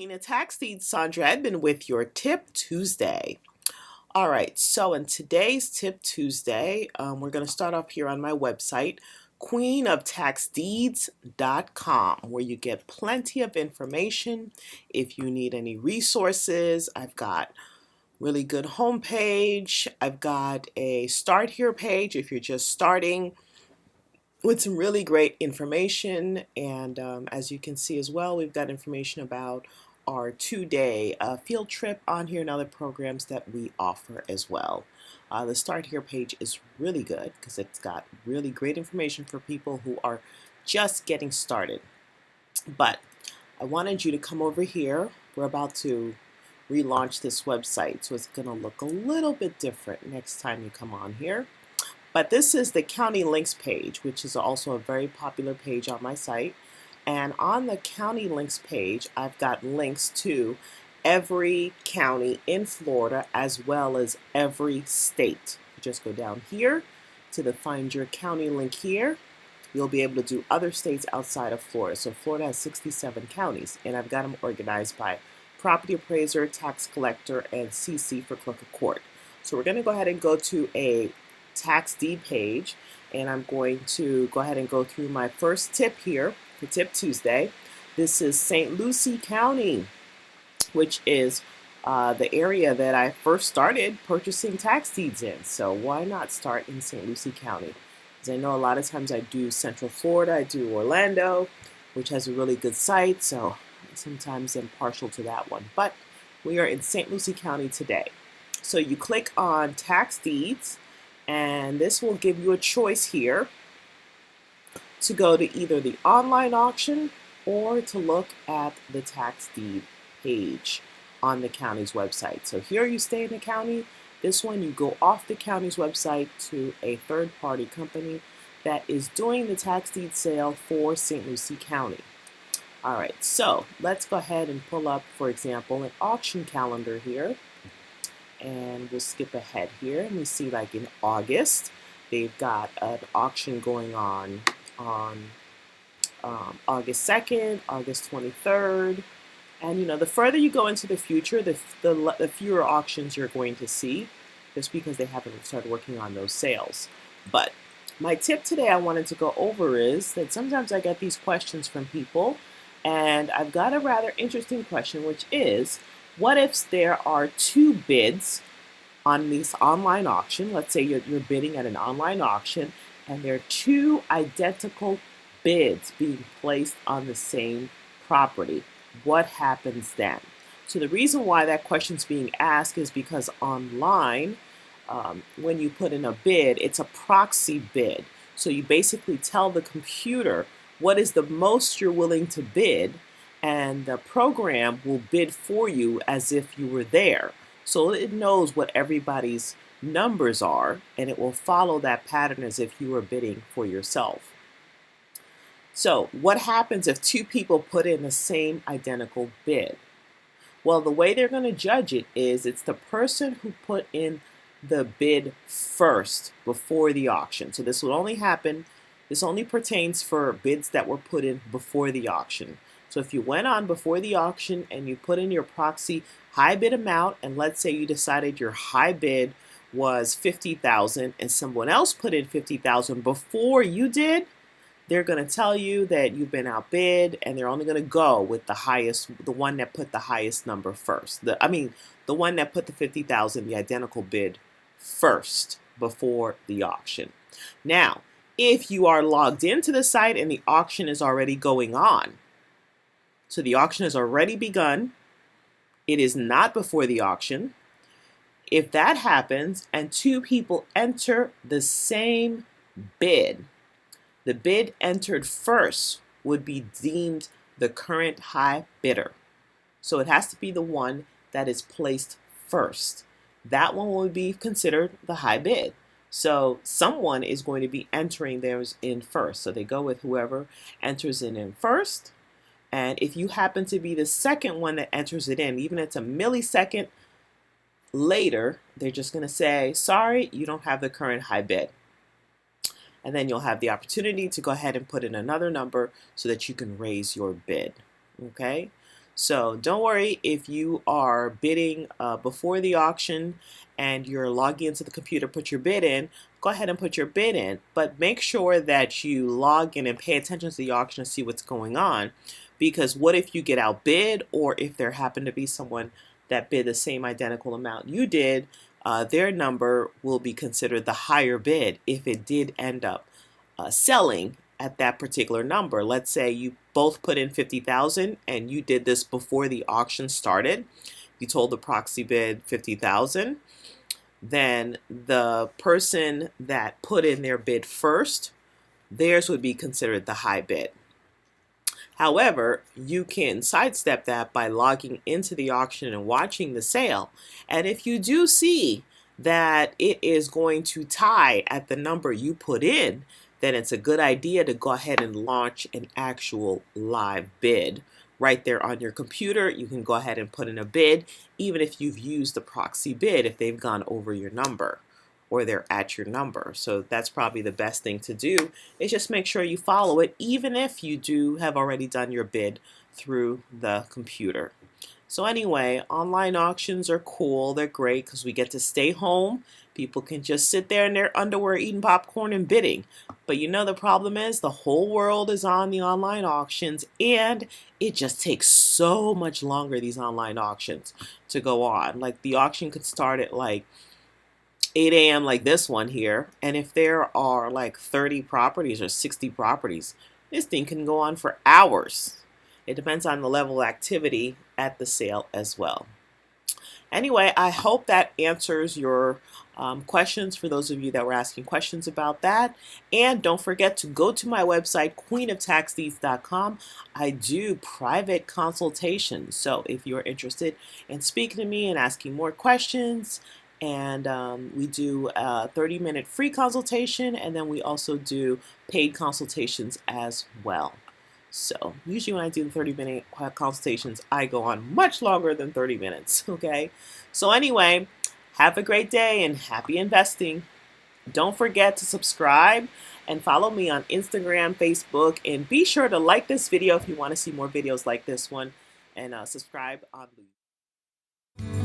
Queen of Tax Deeds, Sandra Edmond with your Tip Tuesday. All right, so in today's Tip Tuesday, we're going to start off here on my website, queenoftaxdeeds.com, where you get plenty of information. If you need any resources, I've got really good homepage. I've got a start here page if you're just starting with some really great information. And as you can see as well, we've got information about our 2-day field trip on here and other programs that we offer as well. The Start Here page is really good because it's got really great information for people who are just getting started. But I wanted you to come over here. We're about to relaunch this website, so it's going to look a little bit different next time you come on here. But this is the County Links page, which is also a very popular page on my site. And on the County Links page, I've got links to every county in Florida as well as every state. You just go down here to the Find Your County link here. You'll be able to do other states outside of Florida. So Florida has 67 counties, and I've got them organized by property appraiser, tax collector, and CC for clerk of court. So we're going to go ahead and go to a tax deed page, and I'm going to go ahead and go through my first tip here for Tip Tuesday. This is St. Lucie County, which is the area that I first started purchasing tax deeds in. So why not start in St. Lucie County? Because I know a lot of times I do Central Florida, I do Orlando, which has a really good site, so sometimes I'm partial to that one. But we are in St. Lucie County today. So you click on tax deeds, and this will give you a choice here to go to either the online auction or to look at the tax deed page on the county's website. So here you stay in the county. This one you go off the county's website to a third-party company that is doing the tax deed sale for St. Lucie County. All right, so let's go ahead and pull up, for example, an auction calendar here. And we'll skip ahead here, and we see like in August, they've got an auction going on August 2nd, August 23rd. And you know, the further you go into the future, the fewer auctions you're going to see, just because they haven't started working on those sales. But my tip today I wanted to go over is that sometimes I get these questions from people, and I've got a rather interesting question, which is, what if there are two bids on this online auction? Let's say you're bidding at an online auction, and there are two identical bids being placed on the same property. What happens then? So the reason why that question is being asked is because online, when you put in a bid, it's a proxy bid. So you basically tell the computer what is the most you're willing to bid, and the program will bid for you as if you were there. So it knows what everybody's numbers are, and it will follow that pattern as if you were bidding for yourself. So what happens if two people put in the same identical bid? Well, the way they're going to judge it is it's the person who put in the bid first before the auction. So this will only happen, this only pertains for bids that were put in before the auction. So if you went on before the auction and you put in your proxy high bid amount, and let's say you decided your high bid was $50,000 and someone else put in $50,000 before you did, they're going to tell you that you've been outbid, and they're only going to go with the highest, the one that put the highest number first. The one that put the $50,000, the identical bid first before the auction. Now, if you are logged into the site and the auction is already going on, so the auction has already begun, it is not before the auction. If that happens and two people enter the same bid, the bid entered first would be deemed the current high bidder. So it has to be the one that is placed first. That one will be considered the high bid. So someone is going to be entering theirs in first. So they go with whoever enters it in first. And if you happen to be the second one that enters it in, even if it's a millisecond later, they're just going to say, sorry, you don't have the current high bid. And then you'll have the opportunity to go ahead and put in another number so that you can raise your bid. Okay? So don't worry if you are bidding before the auction and you're logging into the computer, put your bid in, go ahead and put your bid in, but make sure that you log in and pay attention to the auction and see what's going on, because what if you get outbid, or if there happened to be someone that bid the same identical amount you did, their number will be considered the higher bid if it did end up selling at that particular number. Let's say you both put in 50,000 and you did this before the auction started. You told the proxy bid 50,000. Then the person that put in their bid first, theirs would be considered the high bid. However, you can sidestep that by logging into the auction and watching the sale. And if you do see that it is going to tie at the number you put in, then it's a good idea to go ahead and launch an actual live bid. Right there on your computer, you can go ahead and put in a bid, even if you've used the proxy bid, if they've gone over your number or they're at your number. So that's probably the best thing to do, is just make sure you follow it, even if you do have already done your bid through the computer. So anyway, online auctions are cool. They're great because we get to stay home. People can just sit there in their underwear eating popcorn and bidding. But you know the problem is the whole world is on the online auctions, and it just takes so much longer, these online auctions, to go on. Like the auction could start at like 8 a.m. like this one here, and if there are like 30 properties or 60 properties, this thing can go on for hours. It depends on the level of activity at the sale as well. Anyway, I hope that answers your questions, for those of you that were asking questions about that. And don't forget to go to my website, queenoftaxdeeds.com. I do private consultations. So if you're interested in speaking to me and asking more questions, and we do a 30-minute free consultation, and then we also do paid consultations as well. So usually when I do the 30-minute consultations, I go on much longer than 30 minutes, okay? So anyway, have a great day and happy investing. Don't forget to subscribe and follow me on Instagram, Facebook, and be sure to like this video if you want to see more videos like this one, and subscribe on YouTube.